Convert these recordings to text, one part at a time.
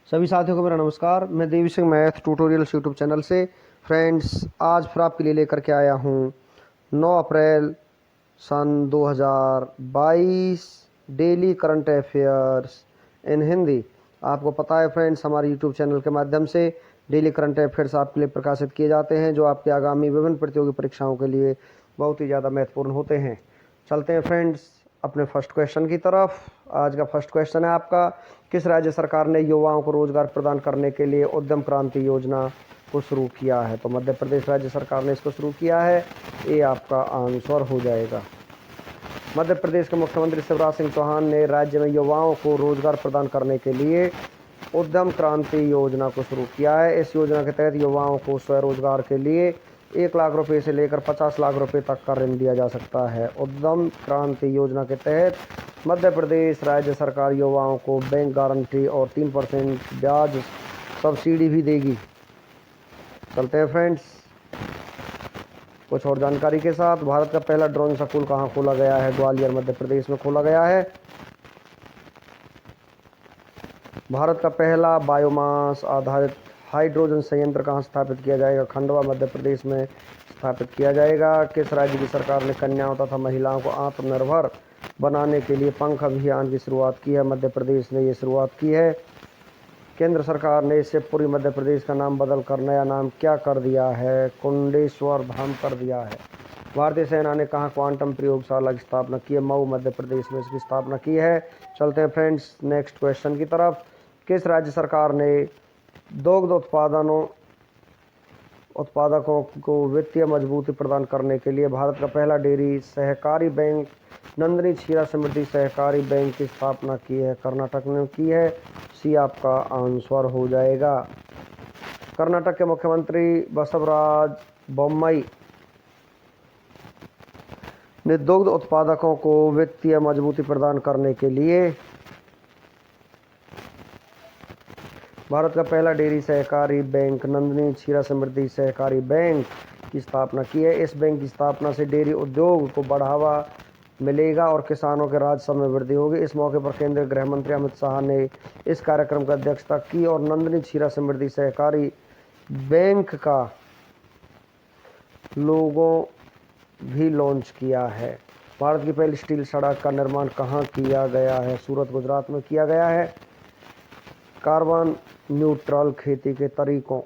सभी साथियों को मेरा नमस्कार। मैं Devi Singh math tutorials YouTube channel से फ्रेंड्स आज फिर आपके लिए लेकर के आया हूँ 9 अप्रैल सन 2022 daily current affairs in Hindi. आपको पता है फ्रेंड्स, हमारे यूट्यूब चैनल के माध्यम से डेली करंट अफेयर्स आपके लिए प्रकाशित किए जाते हैं, जो आपके आगामी विभिन्न प्रतियोगी परीक्षाओं के लिए बहुत ही ज़्यादा महत्वपूर्ण होते हैं। चलते हैं फ्रेंड्स अपने फर्स्ट क्वेश्चन की तरफ। आज का फर्स्ट क्वेश्चन है आपका, किस राज्य सरकार ने युवाओं को रोजगार प्रदान करने के लिए उद्यम क्रांति योजना को शुरू किया है? तो मध्य प्रदेश राज्य सरकार ने इसको शुरू किया है। ये आपका आंसर हो जाएगा। मध्य प्रदेश के मुख्यमंत्री शिवराज सिंह चौहान ने राज्य में युवाओं को रोजगार प्रदान करने के लिए उद्यम क्रांति योजना को शुरू किया है। इस योजना के तहत युवाओं को स्वरोजगार के लिए 1 लाख रुपए से लेकर 50 लाख रुपए तक का ऋण दिया जा सकता है। उद्यम क्रांति योजना के तहत मध्य प्रदेश राज्य सरकार युवाओं को बैंक गारंटी और 3% ब्याज सब्सिडी भी देगी। चलते हैं फ्रेंड्स कुछ और जानकारी के साथ। भारत का पहला ड्रोन स्कूल कहाँ खोला गया है? ग्वालियर मध्य प्रदेश में खोला गया है। भारत का पहला बायोमास आधारित हाइड्रोजन संयंत्र कहाँ स्थापित किया जाएगा? खंडवा मध्य प्रदेश में स्थापित किया जाएगा। किस राज्य की सरकार ने कन्याओं तथा महिलाओं को आत्मनिर्भर बनाने के लिए पंख अभियान की शुरुआत की है? मध्य प्रदेश ने ये शुरुआत की है। केंद्र सरकार ने शिवपुरी मध्य प्रदेश का नाम बदलकर नया नाम क्या कर दिया है? कुंडेश्वर धाम कर दिया है। भारतीय सेना ने कहाँ क्वांटम प्रयोगशाला की स्थापना की है? मऊ मध्य प्रदेश में इसकी स्थापना की है। चलते हैं फ्रेंड्स नेक्स्ट क्वेश्चन की तरफ। किस राज्य सरकार ने दुग्ध उत्पादकों को वित्तीय मजबूती प्रदान करने के लिए भारत का पहला डेयरी सहकारी बैंक नंदिनी क्षीरा समृद्धि सहकारी बैंक की स्थापना की है? कर्नाटक ने की है। सी आपका आंसर हो जाएगा। कर्नाटक के मुख्यमंत्री बसवराज बोम्मई ने दुग्ध उत्पादकों को वित्तीय मजबूती प्रदान करने के लिए भारत का पहला डेयरी सहकारी बैंक नंदिनी क्षीरा समृद्धि सहकारी बैंक की स्थापना की है। इस बैंक की स्थापना से डेयरी उद्योग को बढ़ावा मिलेगा और किसानों के राजस्व में वृद्धि होगी। इस मौके पर केंद्रीय गृह मंत्री अमित शाह ने इस कार्यक्रम की अध्यक्षता की और नंदिनी क्षीरा समृद्धि सहकारी बैंक का लोगो भी लॉन्च किया है। भारत की पहली स्टील सड़क का निर्माण कहाँ किया गया है? सूरत गुजरात में किया गया है। कार्बन न्यूट्रल खेती के तरीकों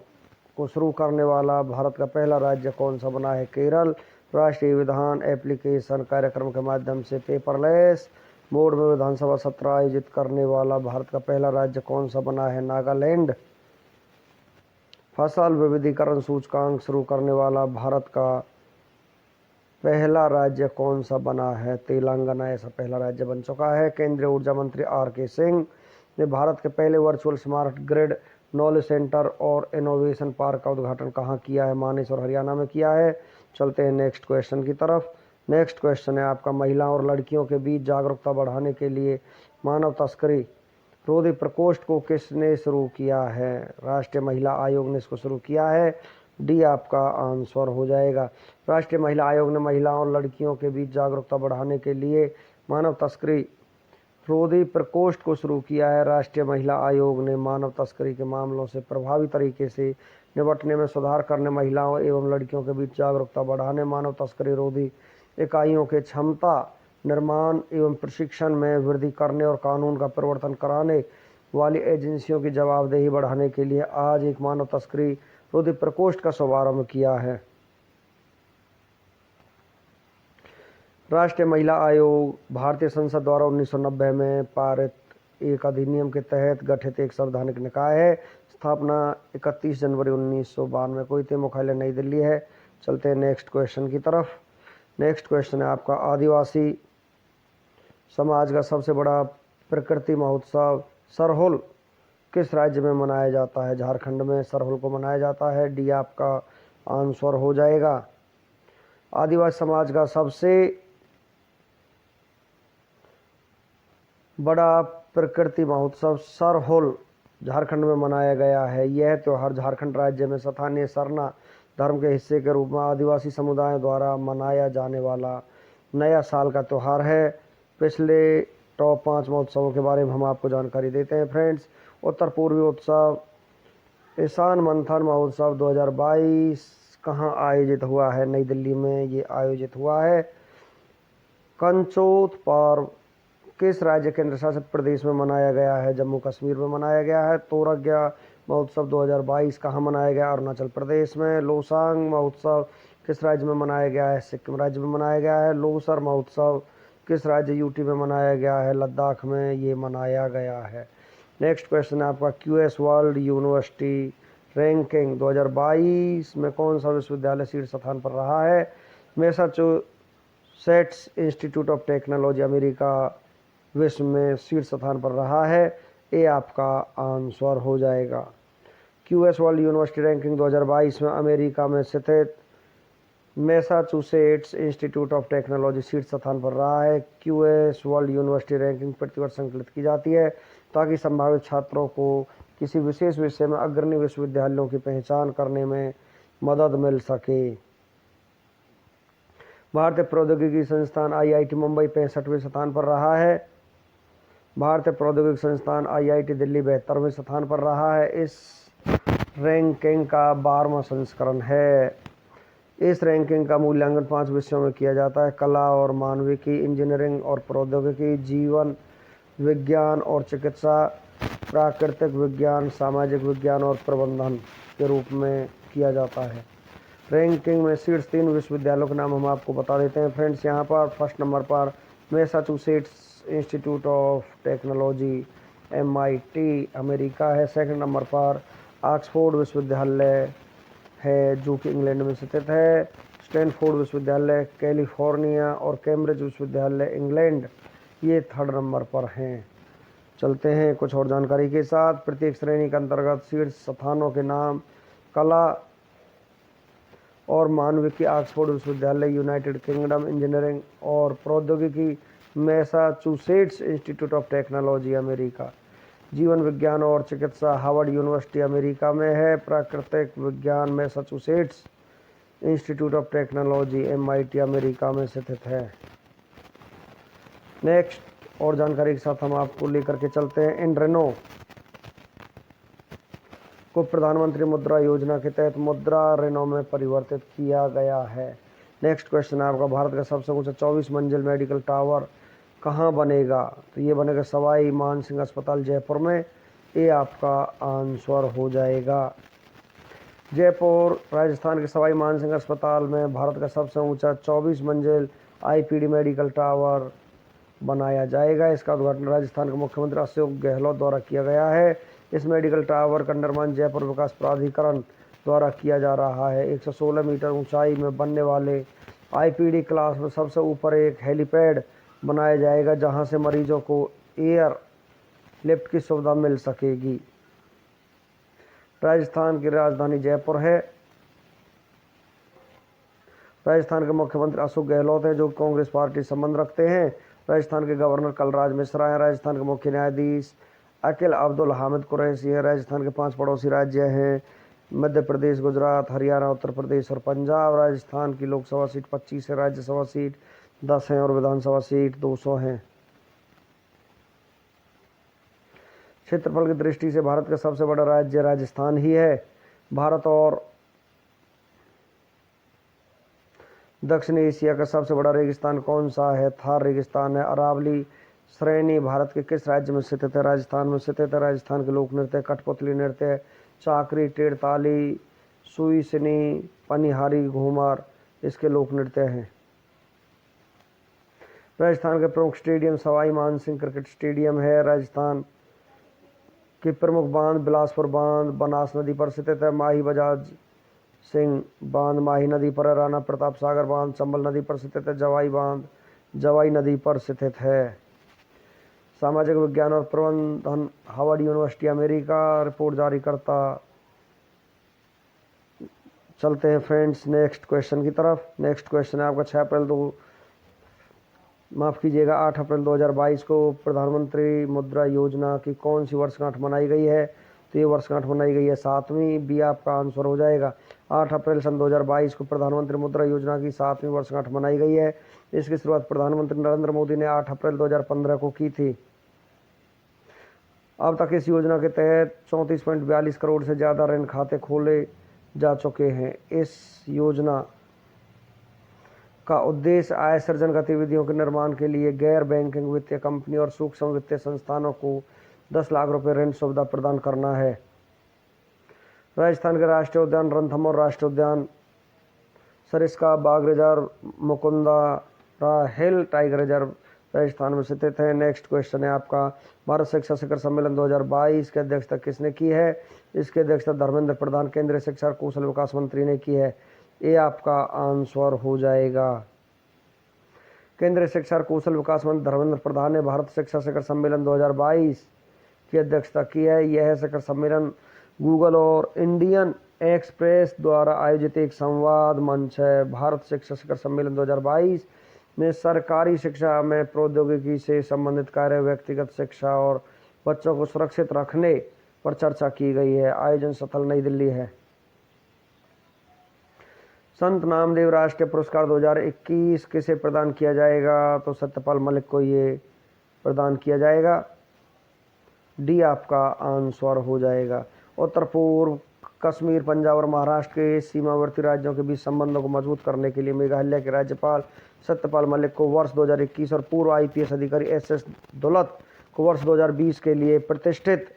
को शुरू करने वाला भारत का पहला राज्य कौन सा बना है? केरल। राष्ट्रीय विधान एप्लीकेशन कार्यक्रम के माध्यम से पेपरलेस मोड में विधानसभा सत्र आयोजित करने वाला भारत का पहला राज्य कौन सा बना है? नागालैंड। फसल विविधीकरण सूचकांक शुरू करने वाला भारत का पहला राज्य कौन सा बना है? तेलंगाना ऐसा पहला राज्य बन चुका है। केंद्रीय ऊर्जा मंत्री आर.के. सिंह ने भारत के पहले virtual smart grid knowledge centre और इनोवेशन पार्क का उद्घाटन कहाँ किया है? मानेसर हरियाणा में किया है। चलते हैं नेक्स्ट क्वेश्चन की तरफ। नेक्स्ट क्वेश्चन है आपका, महिलाओं और लड़कियों के बीच जागरूकता बढ़ाने के लिए मानव तस्करी रोधी प्रकोष्ठ को किसने शुरू किया है? राष्ट्रीय महिला आयोग ने इसको शुरू किया है। डी आपका आंसर हो जाएगा। राष्ट्रीय महिला आयोग ने महिलाओं और लड़कियों के बीच जागरूकता बढ़ाने के लिए मानव तस्करी रोधी प्रकोष्ठ को शुरू किया है। राष्ट्रीय महिला आयोग ने मानव तस्करी के मामलों से प्रभावी तरीके से निपटने में सुधार करने, महिलाओं एवं लड़कियों के बीच जागरूकता बढ़ाने, मानव तस्करी रोधी इकाइयों के क्षमता निर्माण एवं प्रशिक्षण में वृद्धि करने और कानून का प्रवर्तन कराने वाली एजेंसियों की जवाबदेही बढ़ाने के लिए आज एक मानव तस्करी रोधी प्रकोष्ठ का शुभारंभ किया है। राष्ट्रीय महिला आयोग भारतीय संसद द्वारा 1990 में पारित एक अधिनियम के तहत गठित एक संवैधानिक निकाय है। स्थापना 31 जनवरी 1992 को हुई थी। मुख्यालय नई दिल्ली है। चलते हैं नेक्स्ट क्वेश्चन की तरफ। नेक्स्ट क्वेश्चन है आपका, आदिवासी समाज का सबसे बड़ा प्रकृति महोत्सव सरहुल किस राज्य में मनाया जाता है? झारखंड में सरहुल को मनाया जाता है। डी आपका आंसर हो जाएगा। आदिवासी समाज का सबसे बड़ा प्रकृति महोत्सव सरहुल झारखंड में मनाया गया है। यह त्यौहार झारखंड राज्य में स्थानीय सरना धर्म के हिस्से के रूप में आदिवासी समुदायों द्वारा मनाया जाने वाला नया साल का त्यौहार है। पिछले टॉप 5 महोत्सवों के बारे में हम आपको जानकारी देते हैं फ्रेंड्स। उत्तर पूर्वी उत्सव ईशान मंथन महोत्सव 2022 कहाँ आयोजित हुआ है? नई दिल्ली में ये आयोजित हुआ है। कंचोत पर्व किस राज्य केंद्र शासित प्रदेश में मनाया गया है? जम्मू कश्मीर में मनाया गया है। तोरज्ञा महोत्सव 2022 कहाँ मनाया गया? अरुणाचल प्रदेश में। लोसांग महोत्सव किस राज्य में मनाया गया है? सिक्किम राज्य में मनाया गया है। लोसर महोत्सव किस राज्य यूटी में मनाया गया है? लद्दाख में ये मनाया गया है। नेक्स्ट क्वेश्चन है आपका क्यूएस वर्ल्ड यूनिवर्सिटी रैंकिंग 2022 में कौन सा विश्वविद्यालय शीर्ष स्थान पर रहा है? Massachusetts institute of technology America विश्व में शीर्ष स्थान पर रहा है। ये आपका आंसर हो जाएगा। क्यूएस वर्ल्ड यूनिवर्सिटी रैंकिंग 2022 में अमेरिका में स्थित मैसाचुसेट्स इंस्टीट्यूट ऑफ टेक्नोलॉजी शीर्ष स्थान पर रहा है। क्यूएस वर्ल्ड यूनिवर्सिटी रैंकिंग प्रतिवर्ष संकलित की जाती है ताकि संभावित छात्रों को किसी विशेष विषय में अग्रणी विश्वविद्यालयों की पहचान करने में मदद मिल सके। भारतीय प्रौद्योगिकी संस्थान आईआईटी मुंबई 65वें स्थान पर रहा है। भारतीय प्रौद्योगिकी संस्थान आईआईटी दिल्ली 72वें स्थान पर रहा है। इस रैंकिंग का 12वां संस्करण है। इस रैंकिंग का मूल्यांकन 5 विषयों में किया जाता है: कला और मानविकी, इंजीनियरिंग और प्रौद्योगिकी, जीवन विज्ञान और चिकित्सा, प्राकृतिक विज्ञान, सामाजिक विज्ञान और प्रबंधन के रूप में किया जाता है। रैंकिंग में शीर्ष 3 विश्वविद्यालयों के नाम हम आपको बता देते हैं फ्रेंड्स। यहाँ पर फर्स्ट नंबर पर Massachusetts institute of technology MIT America है। सेकंड नंबर पर ऑक्सफोर्ड विश्वविद्यालय है जो कि इंग्लैंड में स्थित है। स्टैनफोर्ड विश्वविद्यालय कैलिफोर्निया और कैम्ब्रिज विश्वविद्यालय इंग्लैंड ये थर्ड नंबर पर हैं। चलते हैं कुछ और जानकारी के साथ। प्रत्येक श्रेणी के अंतर्गत शीर्ष स्थानों के नाम: कला और मानविकी ऑक्सफोर्ड विश्वविद्यालय यूनाइटेड किंगडम, इंजीनियरिंग और प्रौद्योगिकी Massachusetts institute of technology America, जीवन विज्ञान और चिकित्सा हार्वर्ड यूनिवर्सिटी अमेरिका में है। प्राकृतिक विज्ञान Massachusetts institute of technology MIT America में स्थित है। नेक्स्ट और जानकारी के साथ हम आपको लेकर के चलते हैं। इनरेनो को प्रधानमंत्री मुद्रा योजना के तहत मुद्रा ऋणों में परिवर्तित किया गया है। नेक्स्ट क्वेश्चन है आपका भारत का सबसे ऊंचा 24 मंजिल मेडिकल टावर कहाँ बनेगा? तो ये बनेगा सवाई मानसिंह अस्पताल जयपुर में। ये आपका आंसर हो जाएगा। जयपुर राजस्थान के सवाई मानसिंह अस्पताल में भारत का सबसे ऊंचा 24 मंजिल IPD मेडिकल टावर बनाया जाएगा। इसका उद्घाटन राजस्थान के मुख्यमंत्री अशोक गहलोत द्वारा किया गया है। इस मेडिकल टावर का निर्माण जयपुर विकास प्राधिकरण द्वारा किया जा रहा है। 116 मीटर ऊंचाई में बनने वाले IPD क्लास में सबसे ऊपर एक हेलीपैड बनाया जाएगा जहां से मरीजों को एयर लिफ्ट की सुविधा मिल सकेगी। राजस्थान की राजधानी जयपुर है। राजस्थान के मुख्यमंत्री अशोक गहलोत हैं जो कांग्रेस पार्टी संबंध रखते हैं। राजस्थान के गवर्नर कलराज मिश्रा हैं। राजस्थान के मुख्य न्यायाधीश अकील अब्दुल हामिद कुरैशी है। राजस्थान के 5 पड़ोसी राज्य हैं मध्य प्रदेश, गुजरात, हरियाणा, उत्तर प्रदेश और पंजाब। राजस्थान की लोकसभा सीट 25 है, राज्यसभा सीट 10 हैं और विधानसभा सीट 200 हैं। क्षेत्रफल की दृष्टि से भारत का सबसे बड़ा राज्य राजस्थान ही है। भारत और दक्षिण एशिया का सबसे बड़ा रेगिस्तान कौन सा है? थार रेगिस्तान है। अरावली श्रेणी भारत के किस राज्य में स्थित है? राजस्थान में स्थित है। राजस्थान के लोक नृत्य कठपुतली नृत्य, चाकरी, टेड़ताली, सुईसनी, पनिहारी, घूमर इसके लोक नृत्य हैं। राजस्थान के प्रमुख stadium Sawai Mansingh cricket stadium है। राजस्थान के प्रमुख बांध बिलासपुर बांध बनास नदी पर स्थित है। माही बजाज सिंह बांध माही नदी पर है। राणा प्रताप सागर बांध चंबल नदी पर स्थित है। जवाई बांध जवाई नदी पर स्थित है। सामाजिक विज्ञान और प्रबंधन हार्वर्ड यूनिवर्सिटी अमेरिका रिपोर्ट जारी करता। चलते हैं फ्रेंड्स नेक्स्ट क्वेश्चन की तरफ। नेक्स्ट क्वेश्चन है आपका 8 अप्रैल 2022 को प्रधानमंत्री मुद्रा योजना की कौन सी वर्षगांठ मनाई गई है? तो ये वर्षगांठ मनाई गई है 7वीं। बी आपका आंसर हो जाएगा। 8 अप्रैल सन 2022 को प्रधानमंत्री मुद्रा योजना की 7वीं वर्षगांठ मनाई गई है। इसकी शुरुआत प्रधानमंत्री नरेंद्र मोदी ने 8 अप्रैल 2015 को की थी। अब तक इस योजना के तहत 34.42 करोड़ से ज़्यादा ऋण खाते खोले जा चुके हैं। इस योजना का उद्देश्य आय सृजन गतिविधियों के निर्माण के लिए गैर बैंकिंग वित्तीय कंपनी और सूक्ष्म वित्तीय संस्थानों को 10 लाख रुपए ऋण सुविधा प्रदान करना है। राजस्थान के राष्ट्रीय उद्यान रणथंभौर राष्ट्रीय उद्यान, सरिस्का बाघ रिजर्व, मुकुंदरा हिल टाइगर रिजर्व राजस्थान में स्थित है। नेक्स्ट क्वेश्चन है आपका, भारत शिक्षा शिखर सम्मेलन 2022 की अध्यक्षता किसने की है? इसकी अध्यक्षता धर्मेंद्र प्रधान केंद्रीय शिक्षा और कौशल विकास मंत्री ने की है। ये आपका आंसर हो जाएगा। केंद्रीय शिक्षा और कौशल विकास मंत्री धर्मेंद्र प्रधान ने भारत शिक्षा शिखर सम्मेलन 2022 की अध्यक्षता की है। यह शिखर सम्मेलन गूगल और इंडियन एक्सप्रेस द्वारा आयोजित एक संवाद मंच है। भारत शिक्षा शिखर सम्मेलन 2022 में सरकारी शिक्षा में प्रौद्योगिकी से संबंधित कार्य, व्यक्तिगत शिक्षा और बच्चों को सुरक्षित रखने पर चर्चा की गई है। आयोजन स्थल नई दिल्ली है। संत नामदेव राष्ट्रीय पुरस्कार 2021 किसे प्रदान किया जाएगा? तो सत्यपाल मलिक को ये प्रदान किया जाएगा। डी आपका आंसर हो जाएगा। उत्तर पूर्व कश्मीर, पंजाब और महाराष्ट्र के सीमावर्ती राज्यों के बीच संबंधों को मजबूत करने के लिए मेघालय के राज्यपाल सत्यपाल मलिक को वर्ष 2021 और पूर्व IPS अधिकारी SS दौलत को वर्ष 2020 के लिए प्रतिष्ठित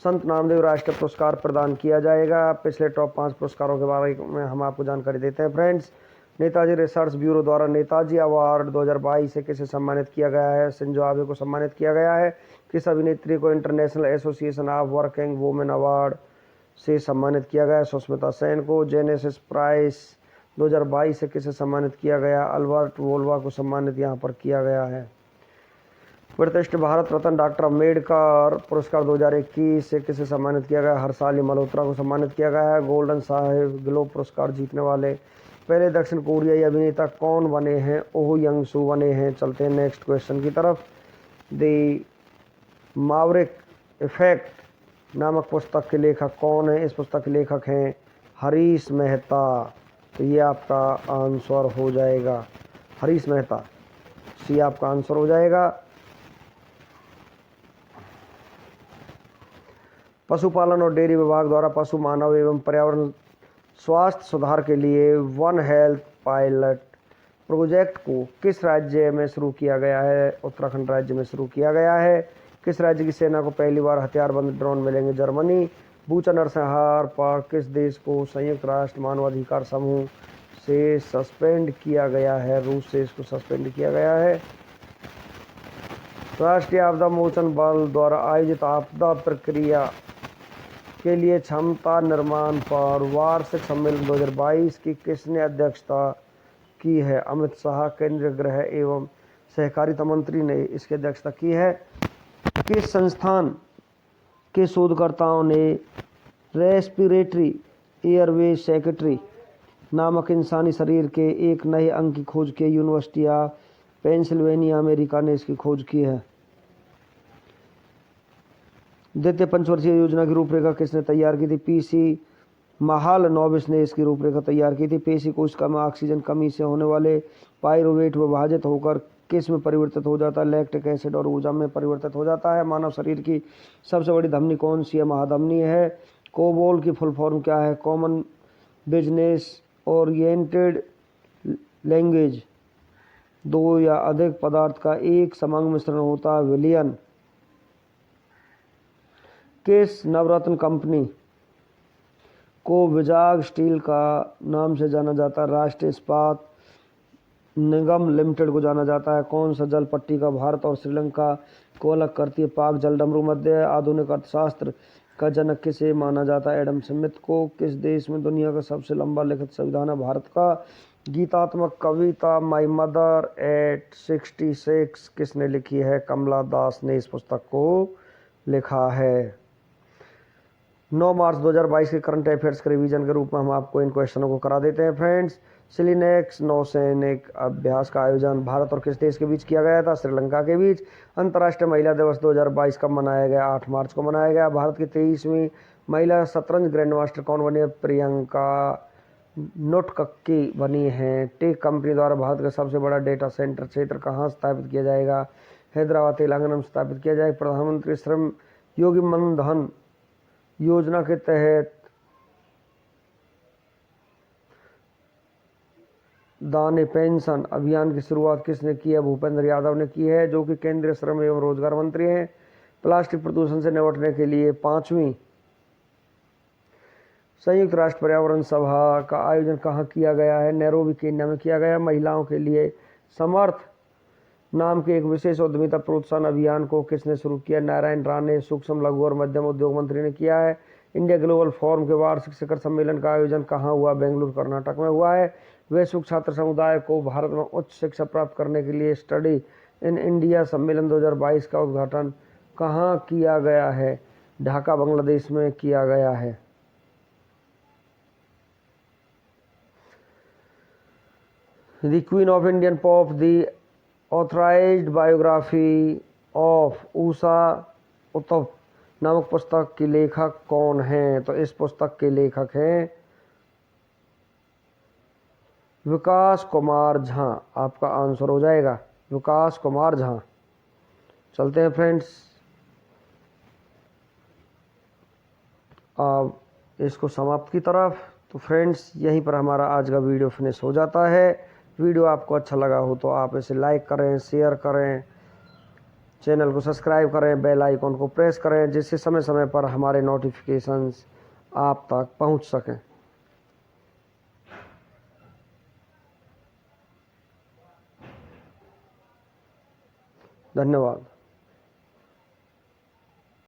संत नामदेव राष्ट्रीय पुरस्कार प्रदान किया जाएगा। पिछले टॉप 5 पुरस्कारों के बारे में हम आपको जानकारी देते हैं फ्रेंड्स। नेताजी रिसर्च ब्यूरो द्वारा नेताजी अवार्ड 2022 से किसे सम्मानित किया गया है? शिंजो आबे को सम्मानित किया गया है। किस अभिनेत्री को international association of working women award से सम्मानित किया गया? सुष्मिता सेन को। जेनेसिस प्राइज 2022 से किसे सम्मानित किया गया? अल्बर्ट वोल्वा को सम्मानित यहाँ पर किया गया है। प्रतिष्ठित भारत रत्न डॉक्टर अम्बेडकर पुरस्कार 2021 से किसे सम्मानित किया गया? हर्षाली मल्होत्रा को सम्मानित किया गया है। गोल्डन साहिब ग्लोब पुरस्कार जीतने वाले पहले दक्षिण कोरियाई अभिनेता कौन बने हैं? ओह यंग सू बने हैं। चलते हैं नेक्स्ट क्वेश्चन की तरफ। द मावरिक इफेक्ट नामक पुस्तक के लेखक कौन है? इस पुस्तक के लेखक हैं हरीश मेहता। तो ये आपका आंसर हो जाएगा हरीश मेहता। सी आपका आंसर हो जाएगा। पशुपालन और डेयरी विभाग द्वारा पशु मानव एवं पर्यावरण स्वास्थ्य सुधार के लिए वन हेल्थ पायलट प्रोजेक्ट को किस राज्य में शुरू किया गया है? उत्तराखंड राज्य में शुरू किया गया है। किस राज्य की सेना को पहली बार हथियारबंद ड्रोन मिलेंगे? जर्मनी। बूचा नरसंहार पर किस देश को संयुक्त राष्ट्र मानवाधिकार समूह से सस्पेंड किया गया है? रूस से इसको सस्पेंड किया गया है। राष्ट्रीय आपदा मोचन बल द्वारा आयोजित आपदा प्रक्रिया के लिए क्षमता निर्माण पर वार्षिक सम्मेलन 2022 की किसने अध्यक्षता की है? अमित शाह केंद्रीय गृह एवं सहकारिता मंत्री ने इसकी अध्यक्षता की है। किस संस्थान के शोधकर्ताओं ने रेस्पिरेटरी एयरवे सेक्रेटरी नामक इंसानी शरीर के एक नए अंग की खोज की? यूनिवर्सिटी ऑफ पेंसिल्वेनिया अमेरिका ने इसकी खोज की है। द्वितीय पंचवर्षीय योजना की रूपरेखा किसने तैयार की थी? PC महालनोबिस ने इसकी रूपरेखा तैयार की थी। पेशी कोशिका में ऑक्सीजन कमी से होने वाले पायरुवेट विभाजित होकर किस में परिवर्तित हो जाता है? लैक्टिक एसिड और ऊर्जा में परिवर्तित हो जाता है। मानव शरीर की सबसे बड़ी धमनी कौन सी है? महाधमनी है। कोबोल की फुल फॉर्म क्या है? Common business oriented language. दो या अधिक पदार्थ का एक समंग मिश्रण होता है विलियन। किस नवरत्न कंपनी को विजाग स्टील का नाम से जाना जाता है? राष्ट्रीय इस्पात निगम लिमिटेड को जाना जाता है। कौन सा जल पट्टी का भारत और श्रीलंका को अलग करती है? पाक जलडमरू। मध्य आधुनिक अर्थशास्त्र का जनक किसे माना जाता है? एडम स्मिथ को। किस देश में दुनिया का सबसे लंबा लिखित संविधान है? भारत का। गीतात्मक कविता माई मदर एट 66 किसने लिखी है? कमला दास ने इस पुस्तक को लिखा है। 9 मार्च 2022 के करंट अफेयर्स के रिवीजन के रूप में हम आपको इन क्वेश्चनों को करा देते हैं फ्रेंड्स। सिलिनेक्स नौसैनिक अभ्यास का आयोजन भारत और किस देश के बीच किया गया था? श्रीलंका के बीच। अंतर्राष्ट्रीय महिला दिवस 2022 कब मनाया गया? 8 मार्च को मनाया गया। भारत की 23वीं महिला शतरंज ग्रैंड मास्टर कौन बनी है? प्रियंका नोटकक्की बनी है। टेक कंपनी द्वारा भारत का सबसे बड़ा डेटा सेंटर क्षेत्र कहाँ स्थापित किया जाएगा? हैदराबाद तेलंगाना में स्थापित किया जाएगा। प्रधानमंत्री श्रम योगी मनधन योजना के तहत दाने पेंशन अभियान की शुरुआत किसने की है? भूपेंद्र यादव ने की है, जो कि केंद्रीय श्रम एवं रोजगार मंत्री हैं। प्लास्टिक प्रदूषण से निपटने के लिए 5वीं संयुक्त राष्ट्र पर्यावरण सभा का आयोजन कहाँ किया गया है? नैरोबी केन्या में किया गया। महिलाओं के लिए समर्थ नाम के एक विशेष उद्यमिता प्रोत्साहन अभियान को किसने शुरू किया? नारायण राणे सूक्ष्म लघु और मध्यम उद्योग मंत्री ने किया है। इंडिया ग्लोबल फोरम के वार्षिक शिखर सम्मेलन का आयोजन कहाँ हुआ? बेंगलुरु कर्नाटक में हुआ है। वैश्विक छात्र समुदाय को भारत में उच्च शिक्षा प्राप्त करने के लिए स्टडी इन इंडिया सम्मेलन 2022 का उद्घाटन कहाँ किया गया है? ढाका बांग्लादेश में किया गया है। The Queen of Indian Pop, the authorized biography of Usha उत्तप नामक पुस्तक की लेखक कौन हैं? तो इस पुस्तक के लेखक हैं विकास कुमार झा। आपका आंसर हो जाएगा विकास कुमार झा। चलते हैं फ्रेंड्स, अब इसको समाप्त की तरफ। तो फ्रेंड्स, यहीं पर हमारा आज का वीडियो फिनिश हो जाता है। वीडियो आपको अच्छा लगा हो तो आप इसे लाइक करें, शेयर करें, चैनल को सब्सक्राइब करें, बेल आइकन को प्रेस करें, जिससे समय समय पर हमारे नोटिफिकेशंस आप तक पहुंच सकें। धन्यवाद।